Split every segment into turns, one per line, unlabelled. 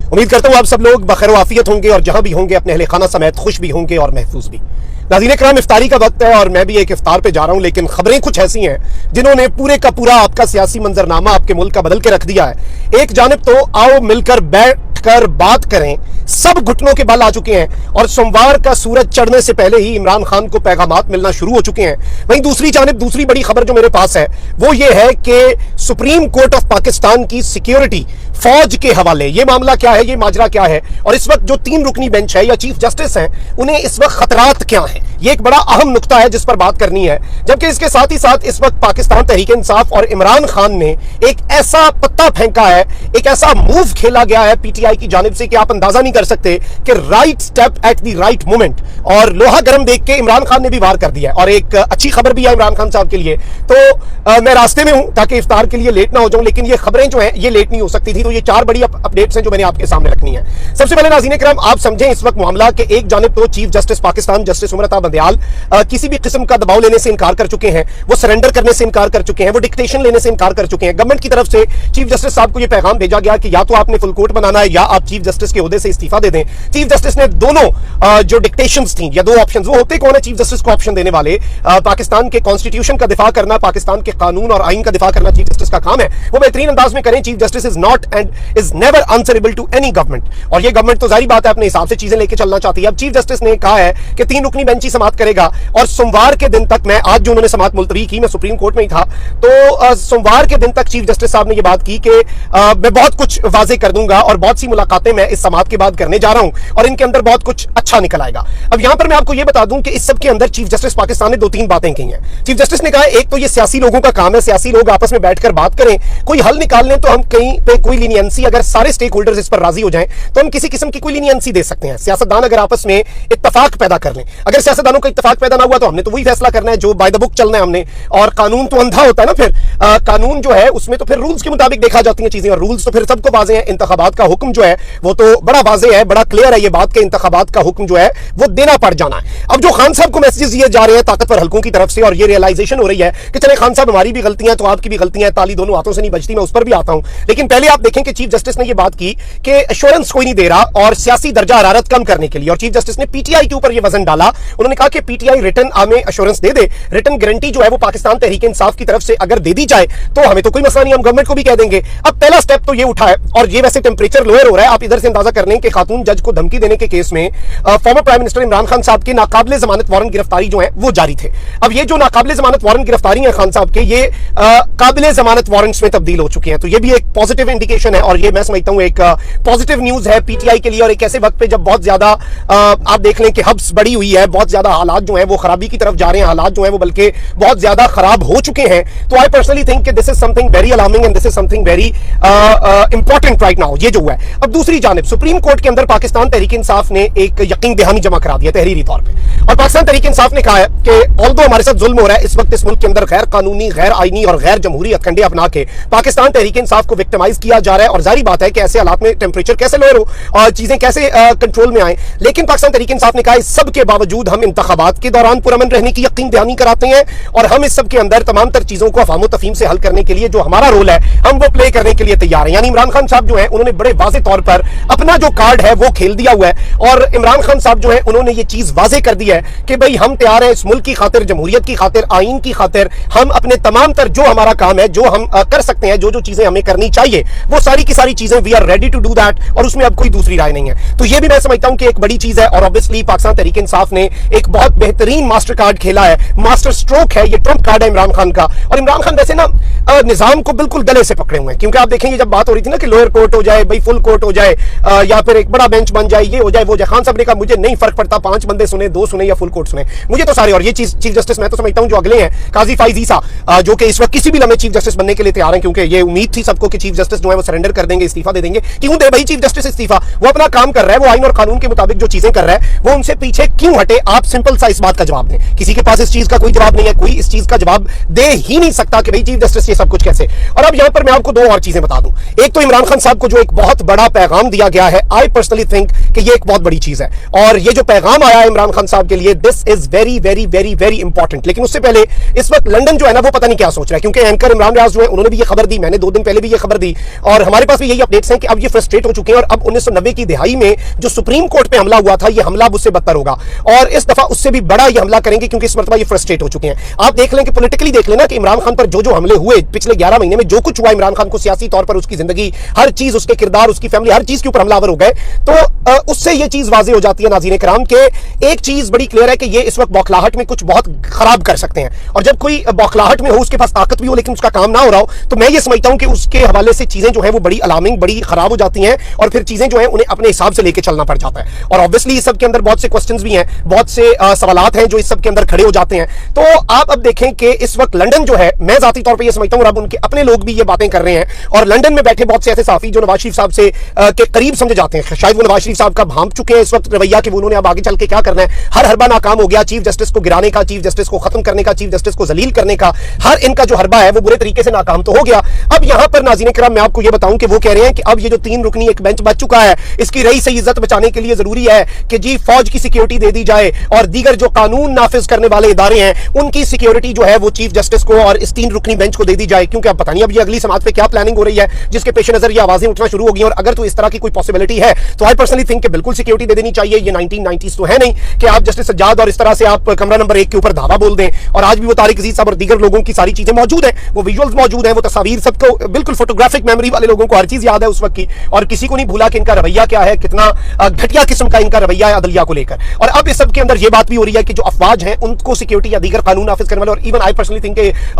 उम्मीद करता हूँ आप सब लोग बखैर आफियत होंगे और जहां भी होंगे अपने अहले खाना समेत खुश भी होंगे और महफूज भी। नाज़रीन इकराम, इफ्तारी का वक्त है और मैं भी एक इफ्तार पे जा रहा हूं, लेकिन खबरें कुछ ऐसी हैं जिन्होंने पूरे का पूरा आपका सियासी मंजरनामा आपके मुल्क का बदल के रख दिया है। एक जानिब तो आओ मिलकर बैठकर बात करें, सब घुटनों के बल आ चुके हैं और सोमवार का सूरज चढ़ने से पहले ही इमरान खान को पैगामात मिलना शुरू हो चुके हैं। वहीं दूसरी जानिब दूसरी बड़ी खबर जो मेरे पास है वो ये है कि सुप्रीम कोर्ट ऑफ पाकिस्तान की सिक्योरिटी फौज के हवाले, ये मामला क्या है, ये माजरा क्या है और इस वक्त जो 3 रुकनी बेंच है या चीफ जस्टिस हैं उन्हें इस वक्त खतरात क्या है, ये एक बड़ा अहम नुक्ता है जिस पर बात करनी है। जबकि इसके साथ ही साथ इस वक्त पाकिस्तान तहरीक इंसाफ और इमरान खान ने एक ऐसा पत्ता फेंका है, एक ऐसा मूव खेला गया है पीटीआई की जानिब से कि आप अंदाजा नहीं कर सकते कि right step at the right moment, और लोहा गर्म देख के इमरान खान ने भी वार कर दिया है। और एक अच्छी खबर भी है इमरान खान साहब के लिए, तो मैं रास्ते में हूं ताकि इफ्तार के लिए लेट ना हो जाऊं, लेकिन ये खबरें जो हैं ये लेट नहीं हो सकती थी। तो ये 4 बड़ी अपडेट्स हैं जो मैंने आपके सामने रखनी है। सबसे पहले नाज़रीन इकराम, आप समझें इस वक्त मामला कि एक जानिब तो chief justice Pakistan justice Umar Ata Bandial किसी भी किस्म का दबाव लेने से इनकार कर चुके हैं, वो सरेंडर करने से इनकार कर चुके हैं, वो डिक्टेशन लेने से इनकार कर चुके हैं। गवर्नमेंट की तरफ से चीफ जस्टिस साहब को यह पैगाम भेजा गया कि या तो आपने फुल कोर्ट बनाना है या आप चीफ जस्टिस के ओहदे से इस्तीफा दे दें। चीफ जस्टिस ने दोनों जो डिक्टेशंस थी या 2 ऑप्शंस, वो होते कौन है चीफ जस्टिस को ऑप्शन देने वाले? पाकिस्तान के कॉन्स्टिट्यूशन का दिफा करना, पाकिस्तान के कानून और आइन का दिफा करना चीफ जस्टिस का काम है, वो बेहतरीन अंदाज में करें। Chief justice is not and is never answerable to any government, और ये गवर्नमेंट तो जाहिर बात है अपने हिसाब से चीजें लेके चलना चाहती है। अब चीफ जस्टिस ने कहा है कि 3 रुकनी बेंच ही समाअत करेगा और सोमवार के दिन तक, मैं आज जो उन्होंने समाअत मुलतवी की, मैं सुप्रीम कोर्ट में ही था, तो सोमवार के दिन तक चीफ जस्टिस साहब ने यह बात की कि मैं बहुत कुछ वाजे कर दूंगा और बहुत सी मुलाकातें मैं इस समाअत के बाद करने जा रहा हूं और इनके अंदर बहुत कुछ अच्छा निकल आएगा। अब यहां पर मैं आपको यह बता दूं कि इस सब के अंदर चीफ जस्टिस पाकिस्तान ने 2-3 बातें की हैं। चीफ जस्टिस ने कहा एक तो ये सियासी लोगों का काम है, सियासी लोग आपस में बैठकर बात करें, कोई हल निकाल लें तो हम कहीं पे कोई लीनियंसी, अगर सारे स्टेक होल्डर्स इस पर राजी हो जाएं तो हम किसी किस्म की कोई लीनियंसी दे सकते हैं। सियासतदान अगर आपस में इत्तफाक पैदा कर लें, अगर सियासतदानों का इत्तफाक पैदा ना हुआ तो हमने तो वही फैसला करना है जो बाय द बुक चलना है हमने, और कानून तो अंधा होता है ना, फिर कानून जो है उसमें तो फिर रूल्स के मुताबिक देखा जाती हैं चीजें, और रूल्स तो फिर सबको वाज़ेह हैं। इंतखाबात का हुक्म जो है वो तो बड़ा वाज़ेह है, बड़ा क्लियर है ये बात कि इंतखाबात का हुक्म जो है वो देना पड़ जाना है। अब जो खान साहब को मैसेजेस दिए जा रहे हैं ताकतवर हल्कों की तरफ से, और ये रियलाइजेशन हो रही है कि चले खान साहब हमारी भी गलतियां तो आपकी भी गलतियां, ताली दोनों हाथों से नहीं बजती, मैं उस पर भी आता हूं, लेकिन पहले आप देखें कि चीफ जस्टिस ने यह बात की कि एश्योरेंस कोई नहीं दे रहा और सियासी दर्जा हरारत कम करने के लिए, और चीफ जस्टिस ने पीटीआई के ऊपर यह वजन डाला। उन्होंने कहा कि पीटीआई रिटर्न हमें एश्योरेंस दे दे, रिटर्न गारंटी जो है वो पाकिस्तान तहरीक इंसाफ की तरफ से अगर दे दी जाए तो हमें तो कोई मसला नहीं, हम गवर्नमेंट को भी कह देंगे। अब पहला स्टेप तो ये उठा है, और ये वैसे टेंपरेचर लोअर हो रहा है। आप इधर से अंदाजा कर लें कि खातून जज को धमकी देने के केस में former prime minister Imran Khan साहब की नाकाबिले जमानत वारंट गिरफ्तारी जो है वो जारी थे। अब ये जो नाकाबिले जमानत वारंट गिरफ्तारी है खान साहब के, ये काबिले जमानत वारंट्स में तब्दील हो चुके हैं, तो ये भी एक पॉजिटिव इंडिकेशन है और ये मैं समझता हूं एक पॉजिटिव न्यूज है पीटीआई के लिए। और एक ऐसे वक्त पे जब बहुत ज्यादा आप देख लें कि हब्स बड़ी हुई है, बहुत ज्यादा हालात जो है वो खराबी की तरफ जा रहे हैं, हालात जो है वो बल्कि बहुत ज्यादा खराब हो चुके हैं, तो आई पर्सनली थिंक कि this is something very alarming and this is something very important right now, ये जो हुआ है। अब दूसरी जानिब सुप्रीम कोर्ट के अंदर पाकिस्तान तहरीक इंसाफ ने एक यकीन दहानी जमा करा दिया तहरीरी तौर पे, और पाकिस्तान तहरीक इंसाफ ने कहा है कि ऑल्दो हमारे साथ जुल्म हो रहा है इस वक्त इस मुल्क के अंदर, गैर कानूनी, गैर आईनी और गैर जमहूरी हथकंडे अपना के पाकिस्तान तहरीक इंसाफ को विक्टिमाइज किया जा रहा है, और जारी बात है कि ऐसे हालात में टेंपरेचर कैसे लोअर हो और चीजें कैसे कंट्रोल में आए। लेकिन पाकिस्तान तहरीक इंसाफ ने कहा इस सब के बावजूद हम इंतखाबात के दौरान पुरअमन रहने की यकीन दहानी कराते हैं, और हम इस सब के अंदर तमाम तर चीजों को अफाम तफहीम से हल करने के लिए जो हमारा रोल है हम वो प्ले करने के लिए तैयार हैं। यानी इमरान खान साहब जो है उन्होंने बड़े वाज़ेह तौर पर अपना जो कार्ड है वो खेल दिया हुआ है, और इमरान खान साहब जो है उन्होंने ये चीज वाज़ेह कर दी है कि भाई हम तैयार हैं इस मुल्क की खातिर, जमहूरियत की खातिर, आइन की खातिर, हम अपने तमाम तर जो हमारा काम है, जो हम कर सकते हैं, जो जो चीजें हमें करनी चाहिए, वो सारी की सारी चीजें we are ready to do that, और उसमें अब कोई दूसरी राय नहीं है। तो ये भी मैं समझता हूं कि एक बड़ी चीज है, और ऑब्वियसली पाकिस्तान तहरीक इंसाफ ने एक बहुत बेहतरीन मास्टर कार्ड खेला है, मास्टर स्ट्रोक है, ये ट्रम्प कार्ड है इमरान खान का। और इमरान खान वैसे ना निजाम को बिल्कुल गले से पकड़े हुए हैं, क्योंकि आप देखेंगे जब बात हो रही थी ना कि लोअर कोर्ट हो जाए, भाई फुल कोर्ट हो जाए, या फिर एक बड़ा बेंच बन जाए, ये हो जाए वो जाए, खान साहब ने कहा मुझे नहीं फर्क पड़ता 5 बंदे सुने, 2 सुने या फुल कोर्ट सुने, मुझे तो सारे। और ये चीफ जस्टिस मैं तो समझता हूं जो अगले हैं काजी फाइज ईसा, जो कि इस वक्त किसी भी लम्हे चीफ जस्टिस बनने के लिए तैयार हैं, क्योंकि ये उम्मीद थी सबको कि चीफ जस्टिस जो है वो सरेंडर कर देंगे, इस्तीफा दे देंगे। क्यों दे भाई चीफ जस्टिस इस्तीफा? वो अपना काम कर रहा है, वो आइन और कानून के मुताबिक जो चीजें कर रहा है वो उनसे पीछे क्यों हटे? आप सिंपल सा इस बात का जवाब दें। किसी के पास इस चीज का कोई जवाब नहीं है, कोई इस चीज का जवाब दे ही नहीं सकता कि भाई चीफ जस्टिस ये सब कुछ कैसे। और अब यहां पर मैं आपको 2 और चीजें बता दूं। एक तो इमरान खान साहब को जो एक बहुत बड़ा पैगाम दिया गया है, आई पर्सनली थिंक कि ये एक बहुत बड़ी चीज है, और ये जो पैगाम आया है इमरान खान साहब के लिए, this is very very very very important. लेकिन उससे पहले इस वक्त लंदन जो है ना वो पता नहीं क्या सोच रहा है, क्योंकि एंकर इमरान रियाज जो है उन्होंने भी ये खबर दी, मैंने 2 दिन पहले भी ये खबर दी, और और हमारे पास भी यही अपडेट्स हैं कि अब ये फ्रस्ट्रेट हो चुके हैं और अब 1990 की दिहाई में जो सुप्रीम कोर्ट पे हमला हुआ था, ये हमला उससे बदतर होगा और इस दफा उससे भी बड़ा ये हमला करेंगे, क्योंकि इस मरतबा ये फ्रस्ट्रेट हो चुके हैं। आप देख लें कि पॉलिटिकली देख लेना कि इमरान खान पर जो हमले हुए पिछले 11 महीने में, जो कुछ हुआ इमरान खान को सियासी तौर पर, उसकी जिंदगी, हर चीज, उसके किरदार, उसकी फैमिली, हर चीज के ऊपर हमलावर हो गए, तो उससे ये चीज वाज़ेह हो जाती है नाज़रीन किराम के एक चीज बड़ी क्लियर है कि ये इस वक्त बौखलाहट में कुछ बहुत खराब कर सकते हैं। और जब कोई बौखलाहट में हो, उसके पास ताकत भी हो लेकिन उसका काम ना हो रहा हो, तो मैं ये समझता हूं कि उसके हवाले से चीजें जो है वो बड़ी अलार्मिंग, बड़ी खराब हो जाती हैं और फिर चीजें जो है उन्हें अपने हिसाब से लेके चलना पड़ जाता है। और ऑब्वियसली इस सब के अंदर बहुत से क्वेश्चंस भी हैं, बहुत से सवालात हैं जो इस सब के अंदर खड़े हो जाते हैं। तो आप अब देखें कि इस वक्त लंदन जो है, मैं जाती तौर पर यह समझता हूं, अब उनके अपने लोग भी ये बातें कर रहे हैं और लंदन में बैठे बहुत से ऐसे साफी जो नवाज शरीफ साहब से के करीब समझे जाते हैं, शायद वो नवाज शरीफ साहब का भांप चुके हैं इस वक्त रवैया कि उन्होंने अब आगे चल के क्या करना है। हर हरबा नाकाम हो गया, चीफ जस्टिस को गिराने का, चीफ जस्टिस को खत्म करने का, चीफ जस्टिस को जलील करने का, हर इनका जो हरबा है वो बुरे तरीके से नाकाम तो हो गया। अब यहां पर नाज़रीन किराम मैं आपको ये बताऊं कि वो कह रहे हैं कि अब ये जो 3 रुकनी एक बेंच बच चुका है, इसकी रही से इज्जत बचाने के लिए जरूरी है कि जी फौज की सिक्योरिटी दे दी जाए और दीगर जो कानून नाफिज करने वाले इदारे हैं उनकी सिक्योरिटी जो है वो चीफ जस्टिस को और इस 3 रुकनी बेंच को दे दी जाए। क्योंकि अब पता नहीं अब ये अगली समात पे क्या प्लानिंग हो रही है जिसके पेश नजर ये आवाजें उठना शुरू हो गई। और अगर तो इस तरह की कोई पॉसिबिलिटी है तो आई पर्सनली थिंक कि बिल्कुल सिक्योरिटी दे देनी चाहिए। ये 1990s तो है नहीं कि आप जस्टिस सज्जाद और इस तरह से आप कमरा नंबर 1 के ऊपर धावा बोल दें। और आज भी वो तारिक अजीज साहब और दीगर लोगों की सारी चीजें मौजूद है, वो विजुअल्स मौजूद है, वो तस्वीर, सबको बिल्कुल फोटोग्राफिक मेमोरी वाले लोगों को हर चीज याद है उस वक्त की, और किसी को नहीं भूला कि इनका रवैया क्या है, कितना घटिया किस्म का इनका रवैया है अदलिया को लेकर। और अब इस सब के अंदर ये बात भी हो रही है कि जो अफवाज हैं उनको सिक्योरिटी या दीगर कानून नाफिज करने वाले, और इवन आई पर्सनली थिंक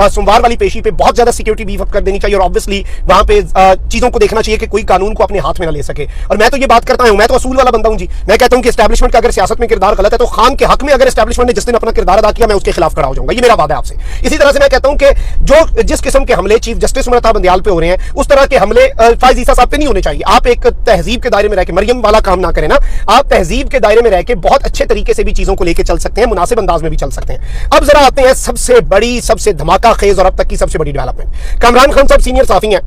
सोमवार वाली पेशी पे बहुत ज्यादा सिक्योरिटी बीफ अप कर देनी चाहिए और ऑब्वियसली वहां पे चीजों को देखना चाहिए कि कोई कानून को अपने हाथ में ना ले सके। और मैं तो ये बात करता हूं, मैं तो असूल वाला बंदा हूं जी, मैं कहता हूं कि एस्टैब्लिशमेंट का अगर सियासत में किरदार गलत है तो खान के हक में अगर एस्टैब्लिशमेंट ने जिस दिन अपना किरदार अदा किया मैं उसके खिलाफ खड़ा हो जाऊंगा, ये मेरा वादा है आपसे। इसी तरह से मैं कहता हूं कि जो जिस किस्म के हमले चीफ जस्टिस उमर अता बंदियाल पे हो रहे हैं उस तरह के हमले फायज ईसा साहब पे नहीं होने चाहिए। आप एक तहजीब के दायरे में रह के मरियम वाला काम ना करें ना, आप तहजीब के दायरे में रह के बहुत अच्छे तरीके से भी चीजों को लेकर चल सकते हैं, मुनासिब अंदाज में भी चल सकते हैं। अब जरा आते हैं सबसे बड़ी, सबसे धमाका खेज और अब तक की सबसे बड़ी डेवलपमेंट। कामरान खान साहब सीनियर साफी हैं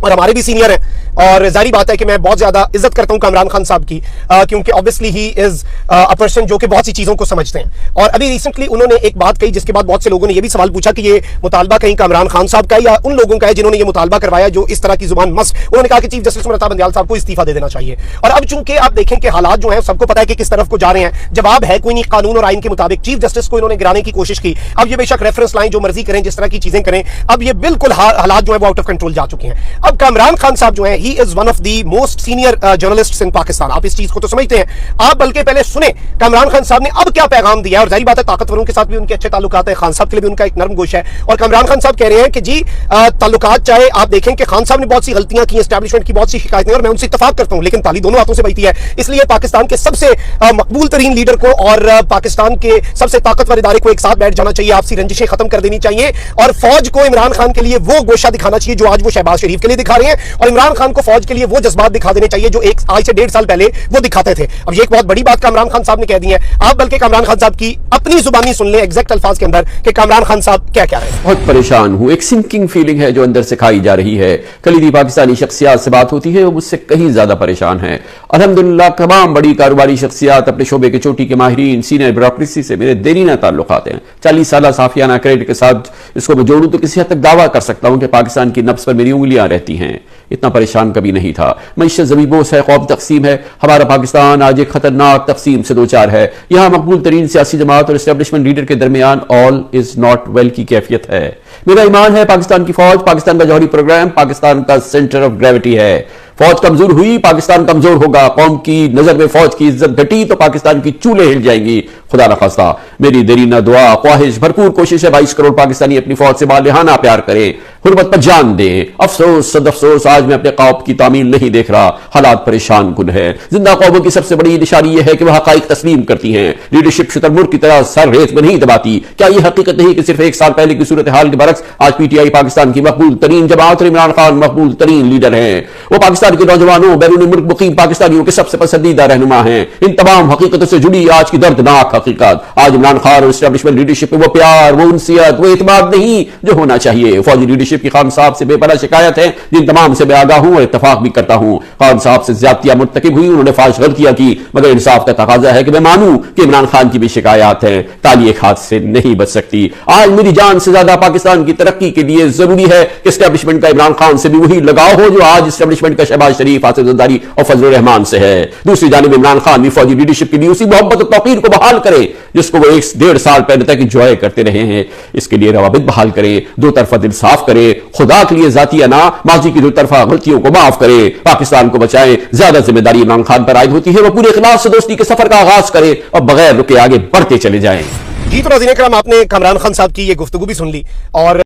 और हमारे भी सीनियर हैं और जारी बात है कि मैं बहुत ज्यादा इज्जत करता हूं कामरान खान साहब की, क्योंकि obviously he is a person जो कि बहुत सी चीजों को समझते हैं। और अभी रिसेंटली उन्होंने एक बात कही जिसके बाद बहुत से लोगों ने यह भी सवाल पूछा कि ये मुतालबा कहीं कामरान खान साहब का है या उन लोगों का है जिन्होंने ये मुतालबा करवाया जो इस तरह की जुबान मस्त। उन्होंने कहा कि चीफ जस्टिस उमर अता बंदियाल साहब को इस्तीफा दे देना चाहिए। और अब चूंकि आप देखें कि हालात जो है सबको पता है कि किस तरफ को जा रहे हैं, जवाब है कोई नहीं, कानून और आइन के मुताबिक चीफ जस्टिस को इन्होंने गिराने की कोशिश की। अब ये बेशक रेफरेंस लाइन जो मर्जी करें, जिस तरह की चीजें करें, अब ये बिल्कुल हालात जो है वो आउट ऑफ कंट्रोल जा चुके हैं। अब कामरान खान साहब जो है he is one of the most senior journalists in Pakistan. आप इस चीज को तो समझते हैं, आप बल्कि पहले सुने कामरान खान साहब ने अब क्या पैगाम दिया है। और जाहिर बात है ताकतवरों के साथ भी उनके अच्छे ताल्लुकात है, खान साहब के लिए भी उनका एक नरम गोश है। और कामरान खान साहब कह रहे हैं कि जी ताल्लुकात, चाहे आप देखें कि खान साहब ने बहुत सी गलतियां की, एस्टैब्लिशमेंट की बहुत सी शिकायतें, और मैं उनसे इत्तफाक करता हूं, लेकिन ताली दोनों हाथों से बहती है। इसलिए पाकिस्तान के सबसे मकबूल तरीन लीडर को और पाकिस्तान के सबसे ताकतवर इदारे को एक साथ बैठ जाना चाहिए, आपसी रंजिशें खत्म कर देनी चाहिए और फौज को इमरान खान के लिए वो गोशा दिखाना चाहिए जो आज वो शहबाज शरीफ के लिए दिखा रहे हैं, और इमरान खान को फौज के लिए वो जज्बात दिखा देने चाहिए जो एक आज से 1.5 साल पहले वो दिखाते थे। अब ये एक बहुत बड़ी बात कामरान खान साहब ने कह दी है। आप बल्कि कामरान खान साहब की अपनी जुबानी सुन लें एग्जैक्ट अल्फाज के अंदर कि कामरान खान साहब क्या कह रहे हैं।
बहुत परेशान हूं, एक सिंकिंग फीलिंग है जो अंदर से खाई जा रही है। कलीदी पाकिस्तानी शख्सियात से बात होती है वो मुझसे कहीं ज्यादा परेशान है। अल्हम्दुलिल्लाह तमाम बड़ी कारोबारी शख्सियात, अपने शोबे के चोटी के माहिरीन, सीनियर ब्यूरोक्रेसी से मेरे देरीना ताल्लुकात हैं। 40 साल साफियाना क्रेडिट के साथ इसको मैं जोड़ूं तो किसी हद तक दावा कर सकता हूं कि पाकिस्तान की नब्ज पर मेरी उंगलियां रहती हैं। इतना परेशान कभी नहीं था। मईशत ज़मीबोस है, कौम तकसीम है। हमारा पाकिस्तान आज एक खतरनाक तकसीम से दो चार है। यहां मकबूल तरीन सियासी जमात और एस्टेब्लिशमेंट लीडर के दरमियान ऑल इज नॉट वेल की कैफियत है। मेरा ईमान है पाकिस्तान की फौज, पाकिस्तान का जौहरी प्रोग्राम पाकिस्तान का सेंटर ऑफ ग्रेविटी है। फौज कमजोर हुई, पाकिस्तान कमजोर होगा। कौम की नजर में फौज की इज्जत घटी तो पाकिस्तान की चूल्हे हिल जाएंगी। खुदा न खास्ता। मेरी देरीना दुआ, ख्वाहिश, भरपूर कोशिश है 22 करोड़ पाकिस्तानी अपनी फौज से बालिहाना प्यार करें, हुर्मत पर जान दें। अफसोस सद अफसोस आज मैं अपने कौम की तामील नहीं देख रहा। हालात परेशान कुन है। जिंदा कौमों की सबसे बड़ी निशानी यह है कि वह हकाइक तस्लीम करती हैं। लीडरशिप शुतरमुर्ग की तरह सर रेत में नहीं दबाती। क्या यह हकीकत नहीं कि सिर्फ 1 साल पहले की सूरत हाल के बरक्स आज पीटीआई पाकिस्तान की मकबूल तरीन जमात और इमरान खान मकबूल तरीन लीडर हैं। वो पाकिस्तान के नौजवानों, बैरून मुल्क मुकीम पाकिस्तानियों के सबसे पसंदीदा रहनुमा हैं। इन तमाम हकीकतों से जुड़ी आज की दर्दनाक हकीकत। आज इमरान खान और एस्टेब्लिशमेंट लीडरशिप में वो प्यार, वो उनसियत, वो एतमाद नहीं जो होना चाहिए। फौजी लीडरशिप की खान साहब से बेपनाह शिकायत है, जिन तमाम से मैं आगाह हूं और इत्तफाक भी करता हूं। खान साहब से ज्यादतियां मुर्तकिब हुई, उन्होंने फाश गलतियां की, मगर इंसाफ का तकाजा है कि मैं मानूं कि इमरान खान की भी शिकायत है। ताली एक हाथ से नहीं बच सकती। आज मेरी जान से ज्यादा पाकिस्तान की तरक्की के लिए जरूरी है कि एस्टेब्लिशमेंट का इमरान खान से भी वही लगाव हो जो आज एस्टेब्लिशमेंट का शहबाज शरीफ, आसिफ जरदारी और फजलुर रहमान से है। दूसरी जानिब इमरान खान भी फौजी लीडरशिप के लिए उसी मोहब्बत और तौकीर को बहाल करे जिसको वो 1.5 साल पहले तक इंजॉय करते रहे हैं। इसके लिए रवाबित बहाल करे, दो तरफा दिल साफ करे, खुदा के लिए जातिया ना माजी की दो तरफा गलतियों को माफ करे, पाकिस्तान को बचाए। ज्यादा जिम्मेदारी इमरान खान पर आयद होती है, वो पूरे इखलास से दोस्ती के सफर का आगाज करे और बगैर रुके आगे बढ़ते चले जाएं।
जी तो नाज़रीन करम, आपने कामरान खान साहब की ये गुफ्तगू भी सुन ली और